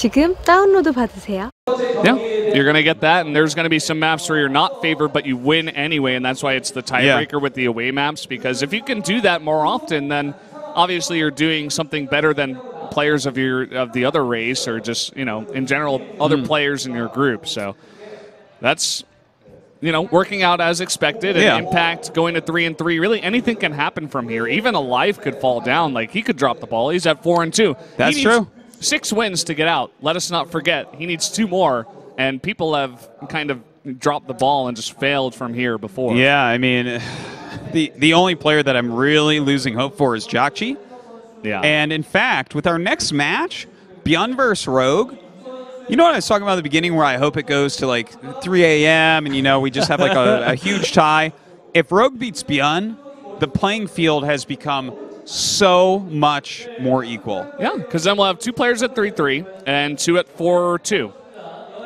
지금 다운로드 받으세요. Yeah, you're going to get that, and there's going to be some maps where you're not favored, but you win anyway, and that's why it's the tiebreaker with the away maps, because if you can do that more often, then obviously you're doing something better than players of the other race, or just, you know, in general, other players in your group. So that's, you know, working out as expected, and Impact going to 3-3. Really, anything can happen from here. Even Alive could fall down. Like, he could drop the ball. He's at 4-2. That's true. 6 wins to get out. Let us not forget, he needs 2 more, and people have kind of dropped the ball and just failed from here before. Yeah, I mean, the only player that I'm really losing hope for is Jakchi. Yeah. And in fact, with our next match, ByuN versus Rogue, you know what I was talking about at the beginning, where I hope it goes to like 3 a.m. and, you know, we just have like a huge tie. If Rogue beats ByuN, the playing field has become so much more equal. Yeah, because then we'll have 2 players at 3-3 and 2 at 4-2.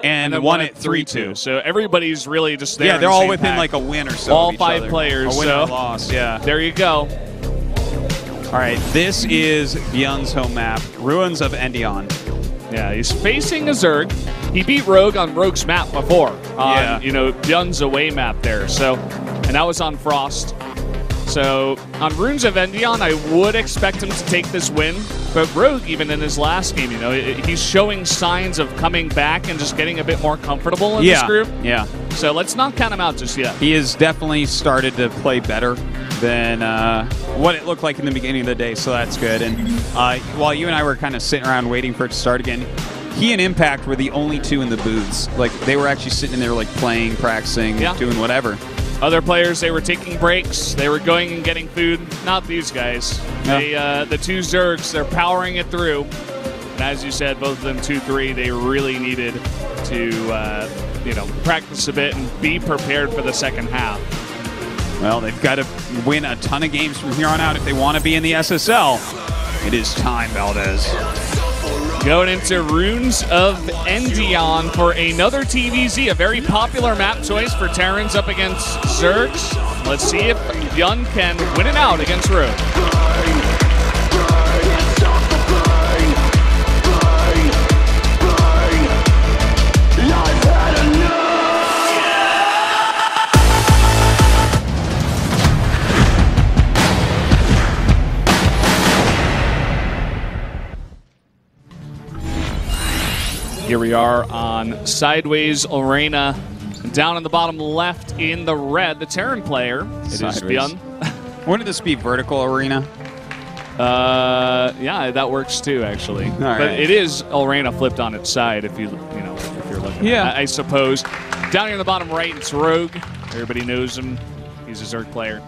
And one at 3-2. So everybody's really just there. Yeah, they're all within like a win or so. All of each 5 other. players. A win or a loss, yeah. There you go. All right, this is ByuN's home map, Ruins of Endion. Yeah, he's facing a Zerg. He beat Rogue on Rogue's map before, on you know, ByuN's away map there. So, and that was on Frost. So on Ruins of Endion, I would expect him to take this win. But Rogue, even in his last game, you know, he's showing signs of coming back and just getting a bit more comfortable in this group. Yeah. So let's not count him out just yet. He has definitely started to play better than what it looked like in the beginning of the day, so that's good. And while you and I were kind of sitting around waiting for it to start again, he and Impact were the only 2 in the booths. Like, they were actually sitting in there, like, playing, practicing, doing whatever. Other players, they were taking breaks. They were going and getting food. Not these guys. No. They, the 2 Zergs, they're powering it through. And as you said, both of them 2-3, they really needed to, you know, practice a bit and be prepared for the second half. Well, they've got to win a ton of games from here on out if they want to be in the SSL. It is time, Valdez. Going into Ruins of Endion for another TVZ, a very popular map choice for Terrans up against Zergs. Let's see if ByuN can win it out against Rogue. Here we are on Sideways Arena. Down in the bottom left in the red, the Terran player. It is ByuN. Wouldn't this be vertical arena? Yeah, that works too, actually. All but right. it is arena flipped on its side if you know, if you're looking. Yeah. I suppose. Down here in the bottom right, it's Rogue. Everybody knows him. He's a Zerg player.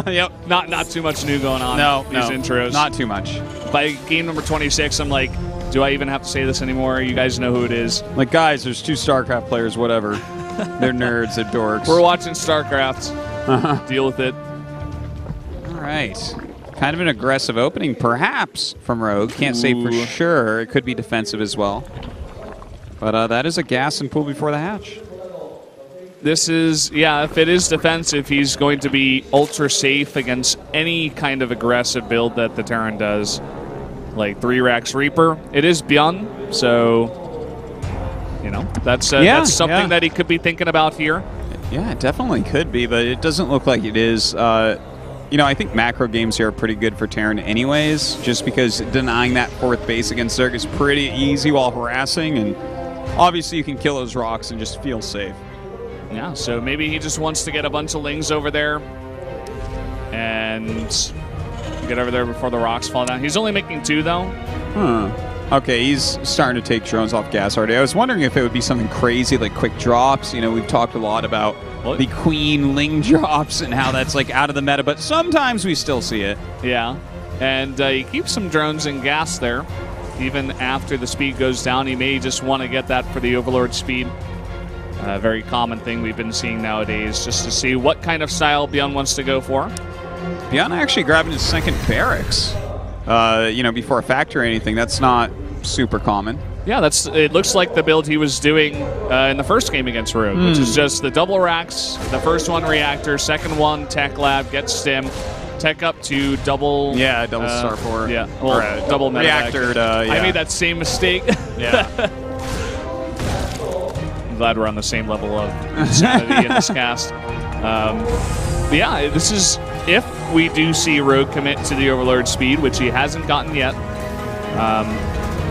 Yep. Not too much new going on. No, these intros. Not too much. By game number 26, I'm like, do I even have to say this anymore? You guys know who it is. Like, guys, there's 2 StarCraft players, whatever. They're nerds, they're dorks. We're watching StarCraft. Deal with it. All right. Kind of an aggressive opening, perhaps, from Rogue. Can't say for sure. It could be defensive as well. But that is a gas and pull before the hatch. This is, yeah, if it is defensive, he's going to be ultra safe against any kind of aggressive build that the Terran does. Like 3 Racks Reaper. It is ByuN, so, you know, that's something that he could be thinking about here. Yeah, it definitely could be, but it doesn't look like it is. You know, I think macro games here are pretty good for Terran anyways, just because denying that 4th base against Zerg is pretty easy while harassing, and obviously you can kill those rocks and just feel safe. Yeah, so maybe he just wants to get a bunch of Lings over there and get over there before the rocks fall down. He's only making 2, though. Okay, he's starting to take drones off gas already. I was wondering if it would be something crazy like quick drops. You know, we've talked a lot about the Queen Ling drops and how that's like out of the meta, but sometimes we still see it. Yeah, and he keeps some drones in gas there. Even after the speed goes down, he may just want to get that for the Overlord speed. A very common thing we've been seeing nowadays, just to see what kind of style ByuN wants to go for. ByuN actually grabbing his 2nd barracks, you know, before a factory or anything. That's not super common. Yeah, it looks like the build he was doing in the first game against Rogue, which is just the double racks, the first one reactor, second one tech lab, get stim, tech up to double. Yeah, double starport. Yeah, well, double reactor. I made that same mistake. Yeah. I'm glad we're on the same level of insanity in this cast. But yeah, this is if we do see Rogue commit to the Overlord speed, which he hasn't gotten yet.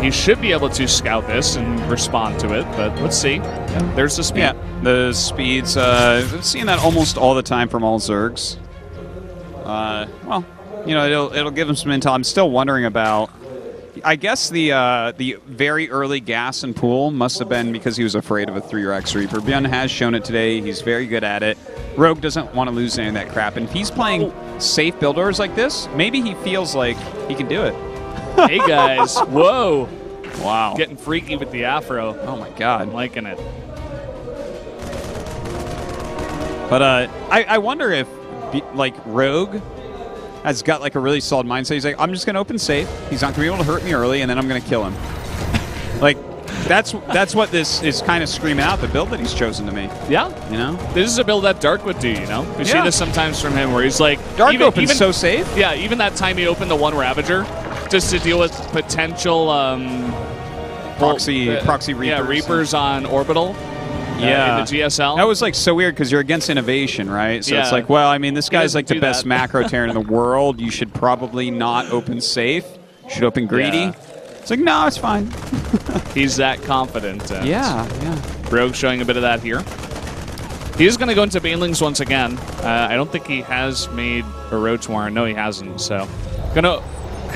He should be able to scout this and respond to it, but let's see. Yeah, there's the speed. Yeah, the speeds. I'm seeing that almost all the time from all Zergs. Well, you know, it'll give him some intel. I'm still wondering about. I guess the very early gas and pool must have been because he was afraid of a 3-Rex Reaper. ByuN has shown it today. He's very good at it. Rogue doesn't want to lose any of that crap, and if he's playing safe builders like this, maybe he feels like he can do it. Hey guys, whoa. Wow. Getting freaky with the afro. Oh my god. I'm liking it. But I wonder if, like, Rogue has got, like, a really solid mindset. He's like, I'm just going to open safe. He's not going to be able to hurt me early, and then I'm going to kill him. Like, that's what this is kind of screaming out, the build that he's chosen to me. Yeah. You know? This is a build that Dark would do, you know? We see this sometimes from him where he's like... Dark opens so safe. Yeah, even that time he opened the one Ravager just to deal with potential... proxy Reapers. Yeah, Reapers on Orbital. Yeah. In the GSL. That was, like, so weird because you're against innovation, right? So it's like, well, I mean, this guy's, like, the best macro Terran in the world. You should probably not open safe. You should open greedy. Yeah. It's like, no, it's fine. He's that confident. Yeah. Rogue showing a bit of that here. He is going to go into Banelings once again. I don't think he has made a Roach Warren. No, he hasn't. So, going to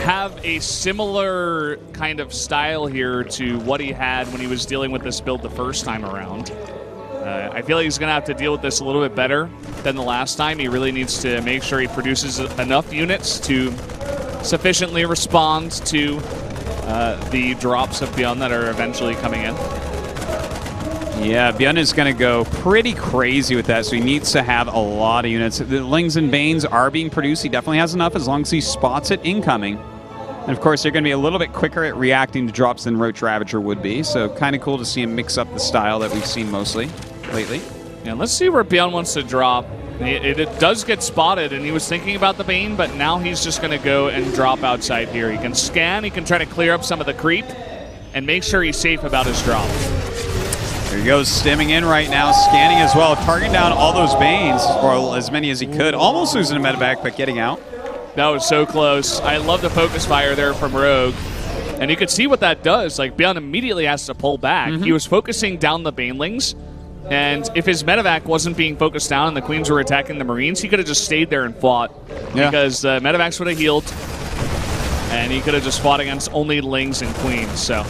have a similar kind of style here to what he had when he was dealing with this build the first time around. I feel like he's going to have to deal with this a little bit better than the last time. He really needs to make sure he produces enough units to sufficiently respond to the drops of ByuN that are eventually coming in. Yeah, ByuN is going to go pretty crazy with that, so he needs to have a lot of units. The Lings and Banes are being produced. He definitely has enough as long as he spots it incoming. And, of course, they're going to be a little bit quicker at reacting to drops than Roach Ravager would be, so kind of cool to see him mix up the style that we've seen mostly lately. Yeah, let's see where ByuN wants to drop. It does get spotted, and he was thinking about the Bane, but now he's just going to go and drop outside here. He can scan, he can try to clear up some of the creep, and make sure he's safe about his drop. There he goes, stimming in right now, scanning as well, targeting down all those Banes, or as many as he could. Almost losing a medevac, but getting out. That was so close. I love the focus fire there from Rogue. And you could see what that does. Like, ByuN immediately has to pull back. He was focusing down the Banelings, and if his medevac wasn't being focused down and the Queens were attacking the Marines, he could have just stayed there and fought. Yeah. Because the medevacs would have healed, and he could have just fought against only Lings and Queens. So,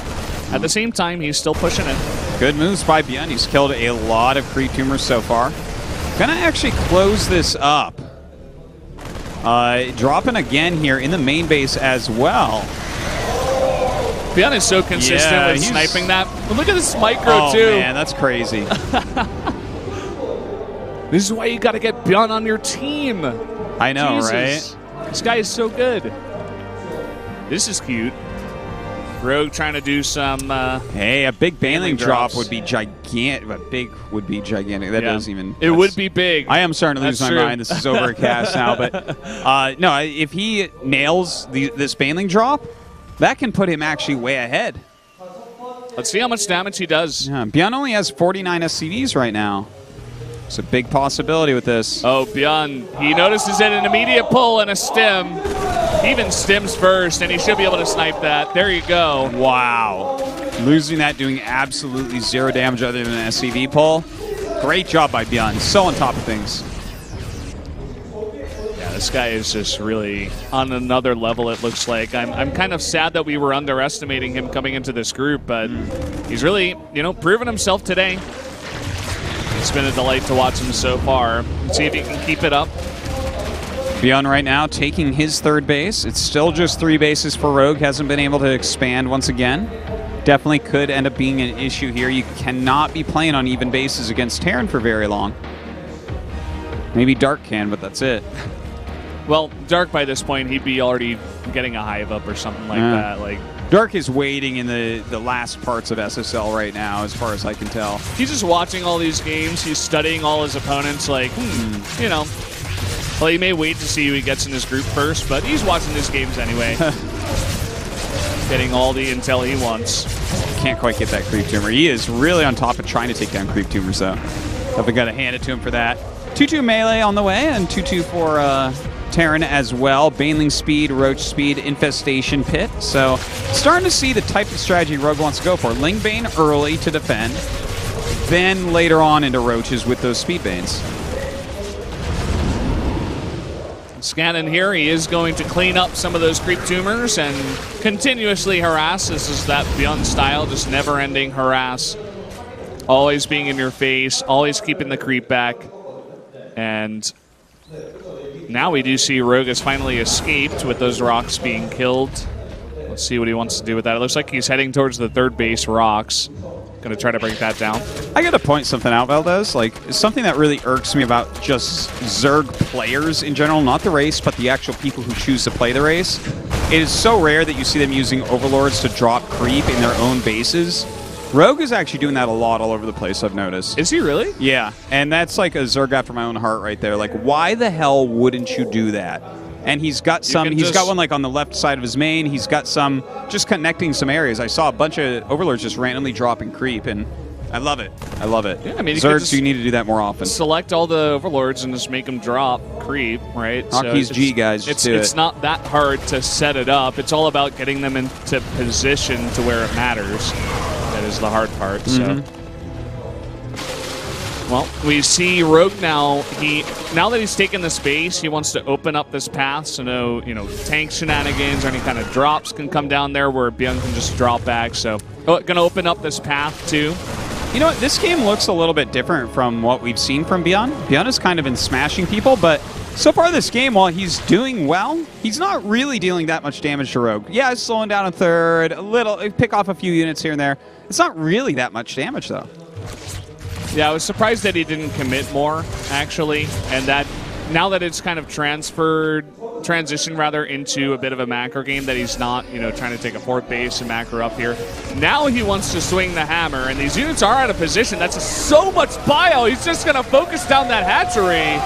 at the same time, he's still pushing it. Good moves by ByuN. He's killed a lot of creep tumors so far. Gonna actually close this up. Dropping again here in the main base as well. ByuN is so consistent with sniping that. But look at this micro, too. Oh, man, that's crazy. This is why you got to get ByuN on your team. I know, Jesus. right? This guy is so good. This is cute. Rogue trying to do some... hey, a big Baneling drop drops would be gigantic. A big would be gigantic. That doesn't even... It would be big. I am starting to lose my mind. This is overcast now. But no, if he nails this Baneling drop, that can put him actually way ahead. Let's see how much damage he does. Yeah, ByuN only has 49 SCVs right now. It's a big possibility with this. Oh, ByuN. He notices it, an immediate pull and a stim. He even stims first, and he should be able to snipe that. There you go. Wow. Losing that, doing absolutely zero damage other than an SCV pull. Great job by ByuN. So on top of things. Yeah, this guy is just really on another level, it looks like. I'm kind of sad that we were underestimating him coming into this group, but he's really, proven himself today. It's been a delight to watch him so far. Let's see if he can keep it up. ByuN right now taking his third base. It's still just 3 bases for Rogue. Hasn't been able to expand once again. Definitely could end up being an issue here. You cannot be playing on even bases against Terran for very long. Maybe Dark can, but that's it. Well, Dark by this point, he'd be already getting a hive up or something like that. Like Dark is waiting in the last parts of SSL right now, as far as I can tell. He's just watching all these games. He's studying all his opponents, like, Well, he may wait to see who he gets in his group first, but he's watching his games anyway. Getting all the intel he wants. Can't quite get that creep tumor. He is really on top of trying to take down creep tumors, though. Definitely got to hand it to him for that. 2-2 melee on the way, and 2-2 for Terran as well. Baneling speed, Roach speed, Infestation Pit. So starting to see the type of strategy Rogue wants to go for. Ling Bane early to defend, then later on into Roaches with those speed Banes. Scannon here, he is going to clean up some of those creep tumors and continuously harass. This is that ByuN style, just never-ending harass. Always being in your face, always keeping the creep back. And now we do see Rogue has finally escaped with those rocks being killed. Let's see what he wants to do with that. It looks like he's heading towards the third base rocks. Going to try to break that down. I got to point something out, Valdez. Like, something that really irks me about just Zerg players in general, not the race, but the actual people who choose to play the race. It is so rare that you see them using Overlords to drop creep in their own bases. Rogue is actually doing that a lot all over the place, I've noticed. Is he really? Yeah, and that's like a Zerg after my own heart right there. Like, why the hell wouldn't you do that? And he's got some, he's got one like on the left side of his main. He's got some just connecting some areas. I saw a bunch of Overlords just randomly dropping creep, and I love it. I love it. Yeah, I mean, Zergs, you need to do that more often. Select all the Overlords and just make them drop creep, right? Hockey's G, guys. It's not that hard to set it up. It's all about getting them into position to where it matters. That is the hard part. So. Well, we see Rogue now. Now that he's taken the space, he wants to open up this path so no, tank shenanigans or any kind of drops can come down there where ByuN can just drop back. So, going to open up this path too. You know what? This game looks a little bit different from what we've seen from ByuN. ByuN has kind of been smashing people, but so far this game, while he's doing well, he's not really dealing that much damage to Rogue. Yeah, he's slowing down a third, a little, pick off a few units here and there. It's not really that much damage, though. Yeah, I was surprised that he didn't commit more, actually, and that now that it's kind of transitioned rather into a bit of a macro game, that he's not, trying to take a fourth base and macro up here. Now he wants to swing the hammer, and these units are out of position. That's so much bio. He's just going to focus down that hatchery.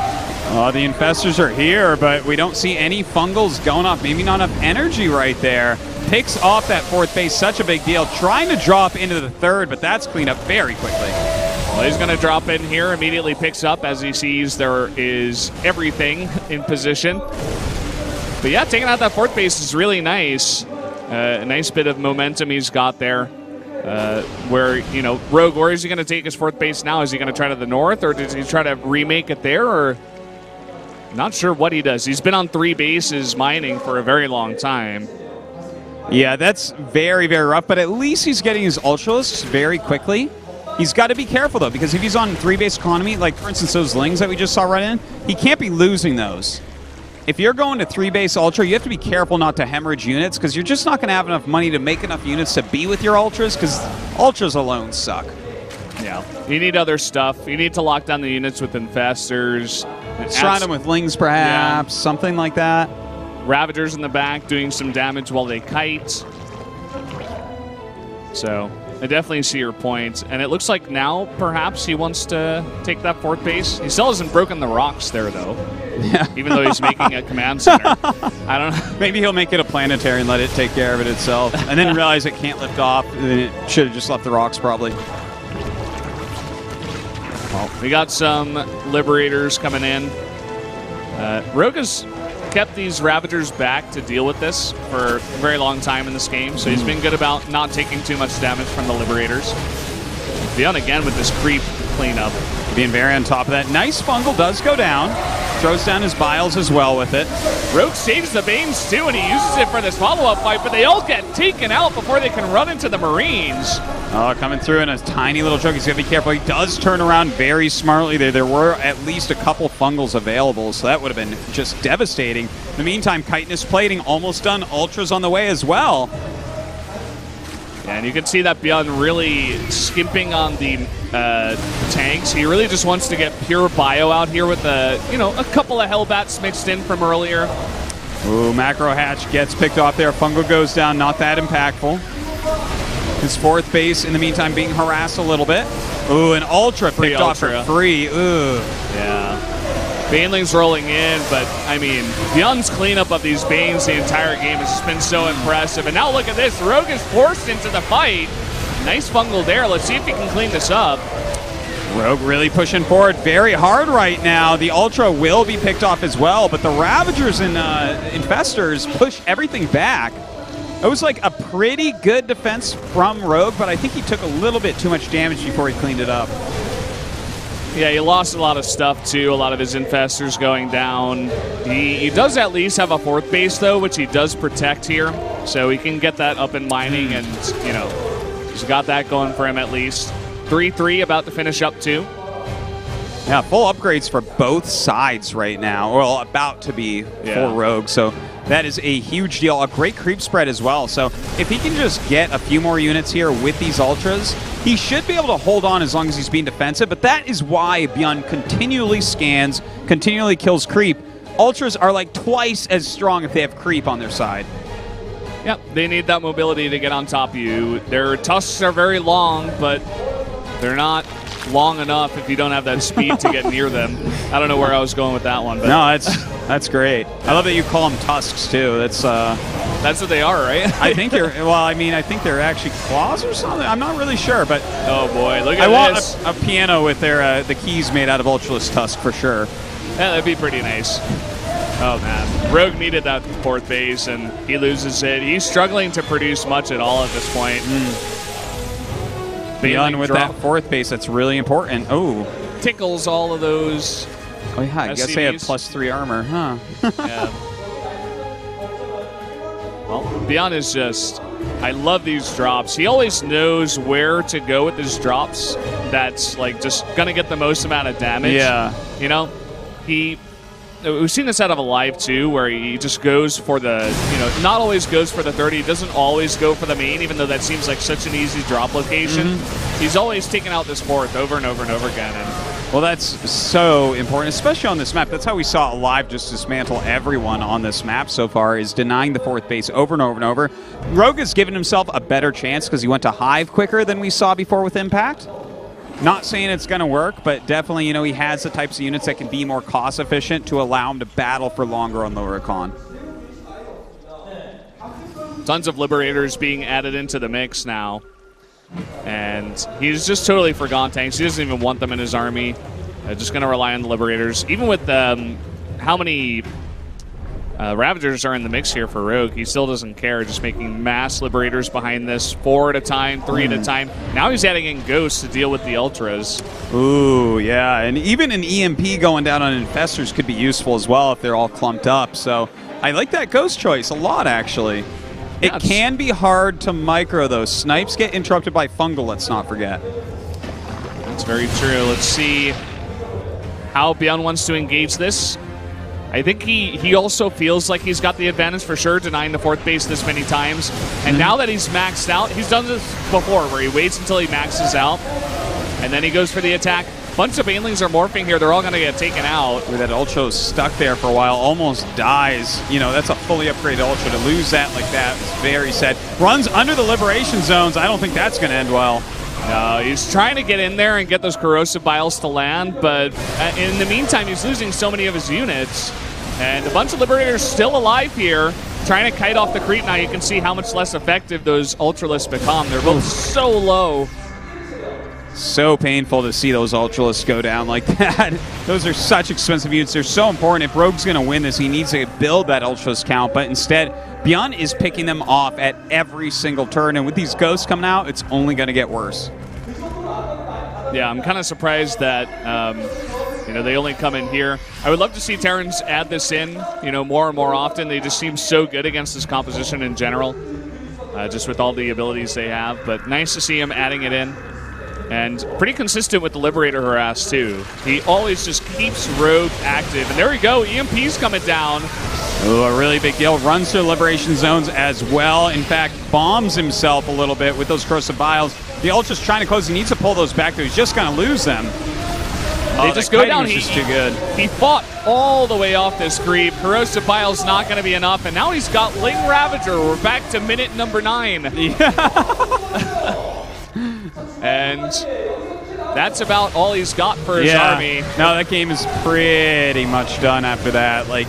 The infestors are here, but we don't see any fungals going off. Maybe not enough energy right there. Picks off that fourth base, such a big deal. Trying to drop into the third, but that's cleaned up very quickly. Well, he's going to drop in here, immediately picks up as he sees there is everything in position. But yeah, taking out that fourth base is really nice. A nice bit of momentum he's got there. Where, Rogue, where is he going to take his fourth base now? Is he going to try to the north, or does he try to remake it there, or... Not sure what he does. He's been on 3 bases mining for a very long time. Yeah, that's very, very rough, but at least he's getting his Ultralisks very quickly. He's got to be careful, though, because if he's on 3-base economy, like, for instance, those Lings that we just saw run in, he can't be losing those. If you're going to 3-base Ultra, you have to be careful not to hemorrhage units, because you're just not going to have enough money to make enough units to be with your Ultras, because Ultras alone suck. Yeah, you need other stuff. You need to lock down the units with Infestors. Surround them with Lings, perhaps, something like that. Ravagers in the back doing some damage while they kite. So I definitely see your point. And it looks like now perhaps he wants to take that fourth base. He still hasn't broken the rocks there, though. Yeah. Even though he's making a command center. I don't know. Maybe he'll make it a planetary and let it take care of it itself. And then realize it can't lift off. And then it should have just left the rocks, probably. Well, we got some Liberators coming in. Rogue has kept these Ravagers back to deal with this for a very long time in this game, so he's been good about not taking too much damage from the Liberators. ByuN again with this creep cleanup. Being very on top of that. Nice fungal does go down. Throws down his Biles as well with it. Rogue saves the Banes too, and he uses it for this follow-up fight, but they all get taken out before they can run into the Marines. Oh, coming through in a tiny little choke. He's got to be careful. He does turn around very smartly there. There were at least a couple fungals available, so that would have been just devastating. In the meantime, chitinous plating almost done. Ultras on the way as well. And you can see that ByuN really skimping on the tanks. He really just wants to get pure bio out here with a couple of Hellbats mixed in from earlier. Ooh, Macro Hatch gets picked off there. Fungal goes down, not that impactful. His fourth base, in the meantime, being harassed a little bit. Ooh, an Ultra picked off for free. Ooh. Yeah. Baneling's rolling in, but I mean, ByuN's cleanup of these Banes the entire game has just been so impressive. And now look at this, Rogue is forced into the fight. Nice fungal there. Let's see if he can clean this up. Rogue really pushing forward very hard right now. The Ultra will be picked off as well, but the Ravagers and Infestors push everything back. It was like a pretty good defense from Rogue, but I think he took a little bit too much damage before he cleaned it up. Yeah, he lost a lot of stuff, too. A lot of his Infestors going down. He does at least have a 4th base, though, which he does protect here. So he can get that up and mining, and, you know, he's got that going for him at least. 3-3 about to finish up, too. Yeah, full upgrades for both sides right now. Well, about to be for Rogue. So that is a huge deal. A great creep spread as well. So if he can just get a few more units here with these Ultras, he should be able to hold on as long as he's being defensive. But that is why ByuN continually scans, continually kills creep. Ultras are like twice as strong if they have creep on their side. Yep, they need that mobility to get on top of you. Their tusks are very long, but they're not long enough if you don't have that speed to get near them. I don't know where I was going with that one. But no, that's great. I love that you call them tusks too. That's what they are, right? I think you're. Well, I mean, I think they're actually claws or something. I'm not really sure, but oh boy, look at this! I want a piano with their the keys made out of Ultralisk tusk for sure. Yeah, that'd be pretty nice. Oh man, Rogue needed that 4th base and he loses it. He's struggling to produce much at all at this point. ByuN with that 4th base, that's really important. Oh, tickles all of those. Oh yeah, I guess they have +3 armor, huh? Yeah. Well, ByuN is just, I love these drops. He always knows where to go with his drops. That's like just gonna get the most amount of damage. Yeah. You know, we've seen this out of Alive too, where he just goes for the, you know, not always goes for the 30. He doesn't always go for the main, even though that seems like such an easy drop location. He's always taking out this 4th over and over and over again. And well, that's so important, especially on this map. That's how we saw Alive just dismantle everyone on this map so far, is denying the 4th base over and over and over. Rogue has given himself a better chance because he went to Hive quicker than we saw before with Impact. Not saying it's going to work, but definitely, you know, he has the types of units that can be more cost efficient to allow him to battle for longer on lower econ. Tons of Liberators being added into the mix now. And he's just totally forgone tanks. He doesn't even want them in his army. Just going to rely on the Liberators. Even with how many Ravagers are in the mix here for Rogue, he still doesn't care, just making mass Liberators behind this, 4 at a time, 3 at a time. Now he's adding in Ghosts to deal with the Ultras. Ooh, yeah, and even an EMP going down on Infestors could be useful as well if they're all clumped up. So I like that Ghost choice a lot, actually. It can be hard to micro, though. Snipes get interrupted by Fungal, let's not forget. That's very true. Let's see how ByuN wants to engage this. I think he also feels like he's got the advantage for sure, denying the 4th base this many times. And now that he's maxed out, he's done this before, where he waits until he maxes out, and then he goes for the attack. Bunch of Banelings are morphing here. They're all going to get taken out. That Ultra's stuck there for a while, almost dies. You know, that's a fully upgraded Ultra. To lose that like that is very sad. Runs under the Liberation Zones. I don't think that's going to end well. No, he's trying to get in there and get those Corrosive Biles to land, but in the meantime, he's losing so many of his units. And a bunch of Liberators still alive here, trying to kite off the creep. Now you can see how much less effective those Ultralisks become. They're both so low. So painful to see those Ultralisks go down like that. Those are such expensive units. They're so important. If Rogue's going to win this, he needs to build that Ultralisk count, but instead, ByuN is picking them off at every single turn, and with these Ghosts coming out, it's only going to get worse. Yeah, I'm kind of surprised that you know, they only come in here. I would love to see Terrans add this in, you know, more and more often. They just seem so good against this composition in general, just with all the abilities they have. But nice to see him adding it in. And pretty consistent with the Liberator harass, too. He always just keeps Rogue active. And there we go, EMP's coming down. Ooh, a really big deal. Runs to Liberation Zones as well. In fact, bombs himself a little bit with those Corrosive Biles. The Ultra's trying to close. He needs to pull those back, though. He's just going to lose them. They just go down. He's too good. He fought all the way off this creep. Corrosive Bile's not going to be enough. And now he's got Ling Ravager. We're back to minute number 9. Yeah. And that's about all he's got for his army. No, that game is pretty much done after that. Like,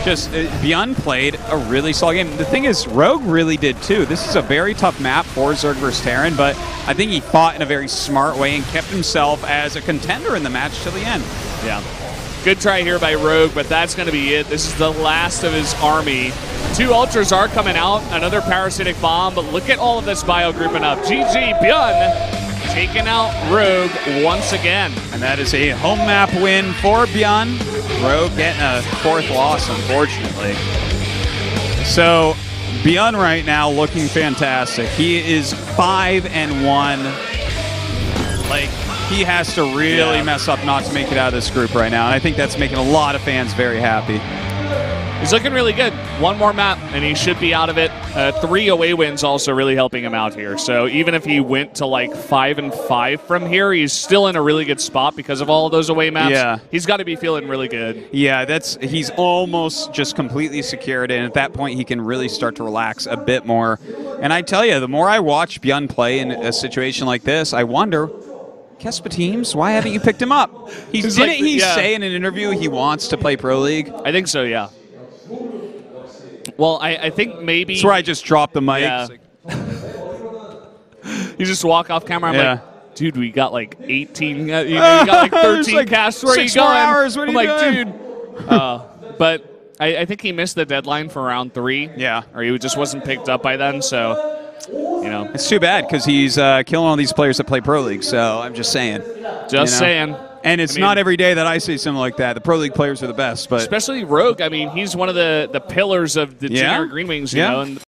just ByuN played a really solid game. The thing is, Rogue really did too. This is a very tough map for Zerg versus Terran, but I think he fought in a very smart way and kept himself as a contender in the match till the end. Yeah. Good try here by Rogue, but that's going to be it. This is the last of his army. 2 Ultras are coming out, another Parasitic Bomb, but look at all of this bio grouping up. GG, ByuN taking out Rogue once again. And that is a home map win for ByuN. Rogue getting a 4th loss, unfortunately. So ByuN right now looking fantastic. He is 5-1. Like, he has to really mess up not to make it out of this group right now. And I think that's making a lot of fans very happy. He's looking really good. 1 more map, and he should be out of it. 3 away wins also really helping him out here. So even if he went to like 5-5 from here, he's still in a really good spot because of all of those away maps. Yeah. He's got to be feeling really good. Yeah, he's almost just completely secured, and at that point he can really start to relax a bit more. And I tell you, the more I watch ByuN play in a situation like this, I wonder, Kespa teams, why haven't you picked him up? Didn't he say in an interview he wants to play Pro League? I think so, yeah. Well, I think maybe... That's where I just dropped the mic. Yeah. You just walk off camera. I'm like, dude, we got like 18, you got like 13 like casts. Where are you going? 6 more hours. What are you doing? Dude. But I think he missed the deadline for round 3. Yeah. Or he just wasn't picked up by then, so... You know, it's too bad because he's killing all these players that play Pro League. So I'm just saying. Just saying. And it's not every day that I say something like that. The Pro League players are the best, but especially Rogue. I mean, he's one of the pillars of the junior Green Wings. You know, and